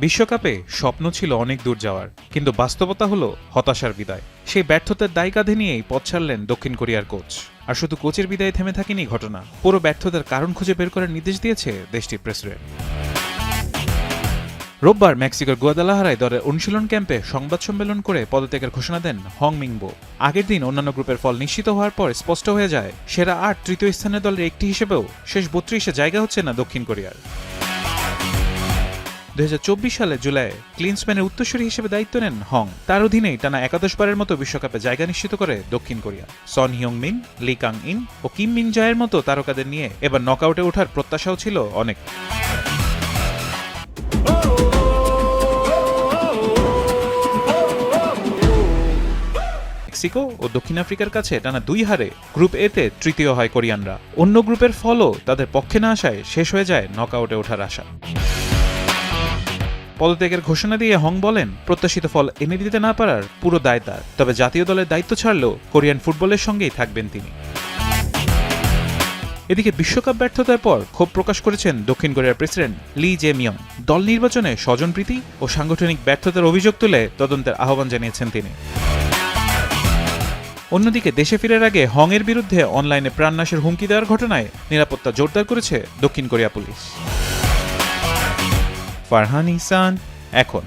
বিশ্বকাপে স্বপ্ন ছিল অনেক দূর যাওয়ার, কিন্তু বাস্তবতা হলো হতাশার বিদায়। সেই ব্যর্থতার দায় কাঁধে নিয়েই পথ ছাড়লেন দক্ষিণ কোরিয়ার কোচ। আর শুধু কোচের বিদায়ে থেমে থাকেনি ঘটনা, পুরো ব্যর্থতার কারণ খুঁজে বের করার নির্দেশ দিয়েছে দেশটির প্রেসিডেন্ট। রোববার মেক্সিকোর গুয়াদালাহারায় দলের অনুশীলন ক্যাম্পে সংবাদ সম্মেলন করে পদত্যাগের ঘোষণা দেন হং মিংবো। আগের দিন অন্যান্য গ্রুপের ফল নিশ্চিত হওয়ার পর স্পষ্ট হয়ে যায় সেরা ৮ তৃতীয় স্থানের দলের একটি হিসেবেও শেষ ৩২-এ জায়গা হচ্ছে না দক্ষিণ কোরিয়ার। ২০২৪ সালে জুলাইয়ে ক্লিন্সম্যানের উত্তরসূরি হিসেবে দায়িত্ব নেন হং। তার অধীনেই টানা ১১ বারের মতো বিশ্বকাপে জায়গা নিশ্চিত করে দক্ষিণ Korea. Son Heung Min, Lee Kang In ও কিম মিন জয়ের মতো তারকাদের নিয়ে এবার নকআউটে ওঠার প্রত্যাশাও ছিল অনেক। মেক্সিকো ও দক্ষিণ আফ্রিকার কাছে টানা ২ হারে গ্রুপ এতে তৃতীয় হয় কোরিয়ানরা। অন্য গ্রুপের ফলও তাদের পক্ষে না আসায় শেষ হয়ে যায় নকআউটে ওঠার আশা। পদত্যাগের ঘোষণা দিয়ে হং বলেন, প্রত্যাশিত ফল এনে দিতে না পারার পুরো দায় তার, তবে জাতীয় দলের দায়িত্ব ছাড়লেও কোরিয়ান ফুটবলের সঙ্গেই থাকবেন তিনি। এদিকে বিশ্বকাপ ব্যর্থতার পর ক্ষোভ প্রকাশ করেছেন দক্ষিণ কোরিয়ার প্রেসিডেন্ট লি জে মিয়ং। দল নির্বাচনে স্বজনপ্রীতি ও সাংগঠনিক ব্যর্থতার অভিযোগ তুলে তদন্তের আহ্বান জানিয়েছেন তিনি। অন্যদিকে দেশে ফেরার আগে হং এর বিরুদ্ধে অনলাইনে প্রাণনাশের হুমকি দেওয়ার ঘটনায় নিরাপত্তা জোরদার করেছে দক্ষিণ কোরিয়া পুলিশ। ফারহান ইহসান, এখন।